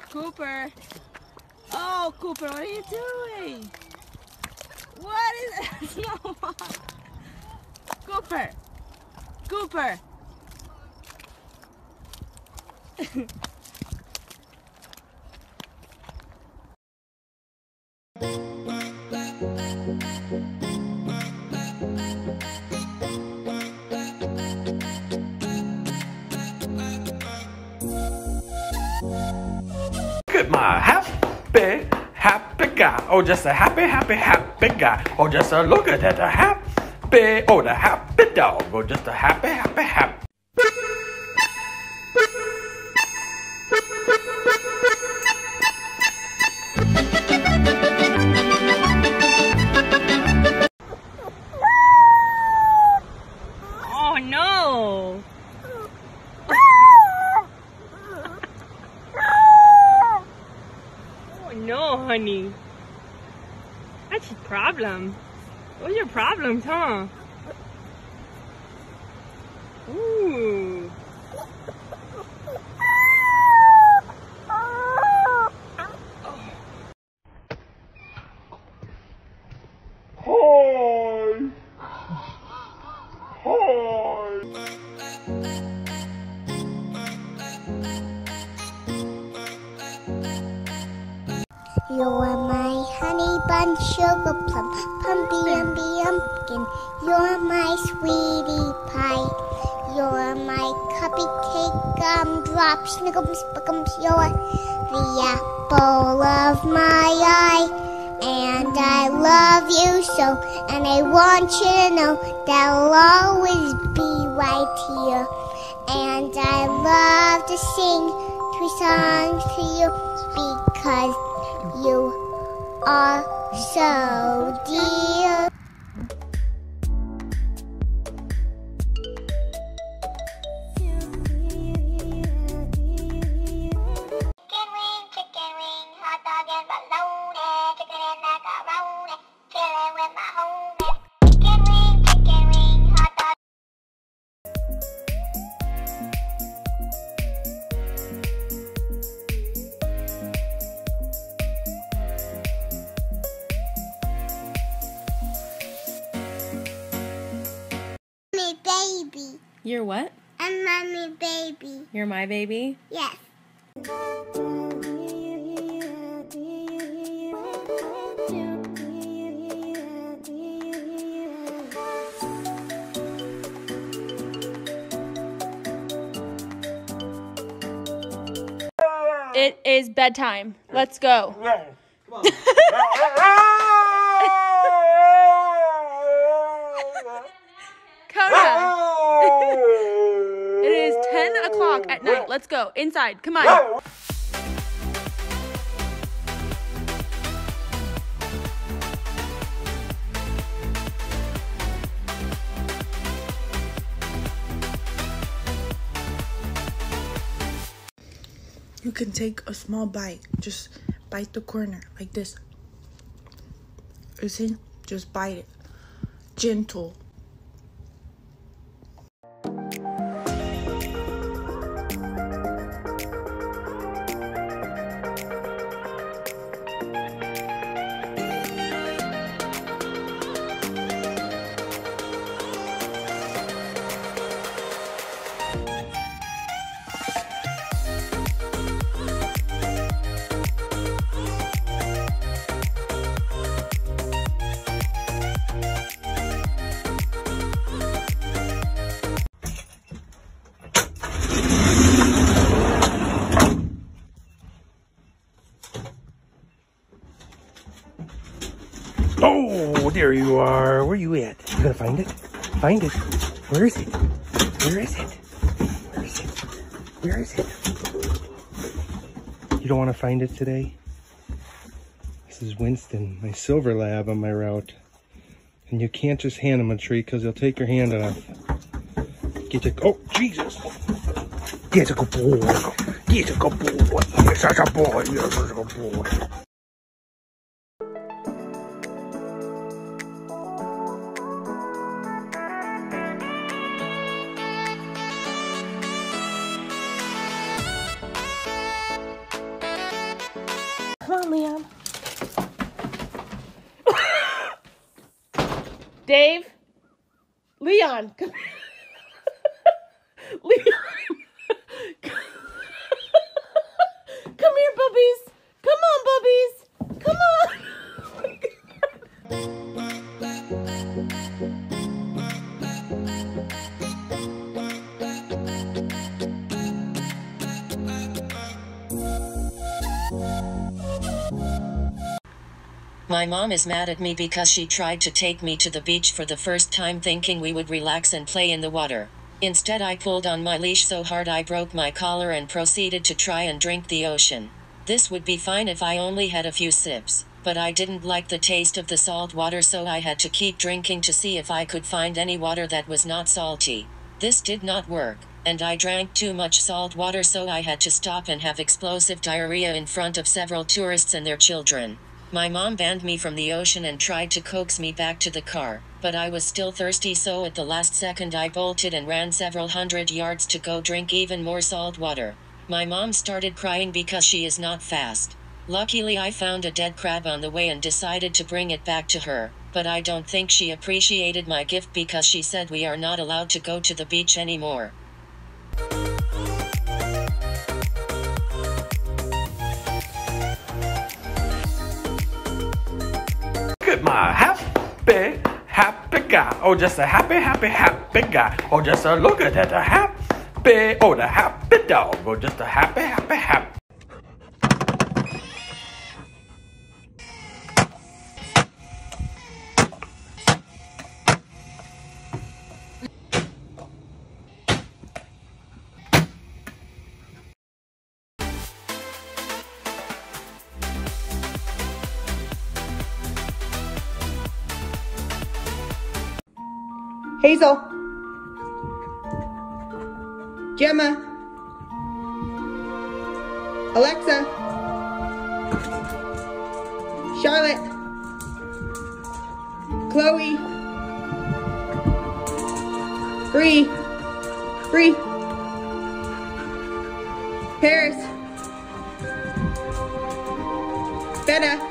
Cooper. Oh, Cooper, what are you doing? What is it? No. Cooper. Cooper. Look at my happy guy. Oh, just a happy guy. Oh, just a look at that happy. Oh, the happy dog. Oh, just a happy. Oh no. Oh no, honey. That's your problem. What's your problems, huh? Ooh. You are my honey bun, sugar plum, pumpy umby umpkin. You're my sweetie pie. You're my cupcake, gumdrop, snickums, spickums. You're the apple of my eye. And I love you so, and I want you to know that I'll always be right here. And I love to sing 2 songs to you because you are so dear. Chicken wing, hot dog and bologna, chicken and macaroni, chilling with my homie. Chicken wing, hot dog. Baby. You're what? I'm mommy baby. You're my baby? Yes. It is bedtime. Let's go. Come on. Coda. It is 10 o'clock at night. Let's go. Inside. Come on. You can take a small bite. Just bite the corner like this. You see? Just bite it. Gentle. Oh, there you are. Where you at? You gotta find it. Find it. Where is it? Where is it? Where is it? Where is it? You don't want to find it today? This is Winston, my silver lab on my route. And you can't just hand him a treat because he'll take your hand off. Get a, oh, Jesus. Get a good boy. Get a good boy. You're such a boy. You're such a good boy. Dave? Leon, come here. Leon. Come here, boobies. Come on, boobies. Come on. My mom is mad at me because she tried to take me to the beach for the first time thinking we would relax and play in the water. Instead, I pulled on my leash so hard I broke my collar and proceeded to try and drink the ocean. This would be fine if I only had a few sips, but I didn't like the taste of the salt water, so I had to keep drinking to see if I could find any water that was not salty. This did not work, and I drank too much salt water, so I had to stop and have explosive diarrhea in front of several tourists and their children. My mom banned me from the ocean and tried to coax me back to the car, but I was still thirsty, so at the last second I bolted and ran several hundred yards to go drink even more salt water. My mom started crying because she is not fast. Luckily, I found a dead crab on the way and decided to bring it back to her, but I don't think she appreciated my gift because she said we are not allowed to go to the beach anymore. Look at my happy guy. Oh, just a happy guy. Oh, just a look at that, oh, the happy dog. Oh, just a happy. Hazel, Gemma, Alexa, Charlotte, Chloe, Bree, Paris, Benna,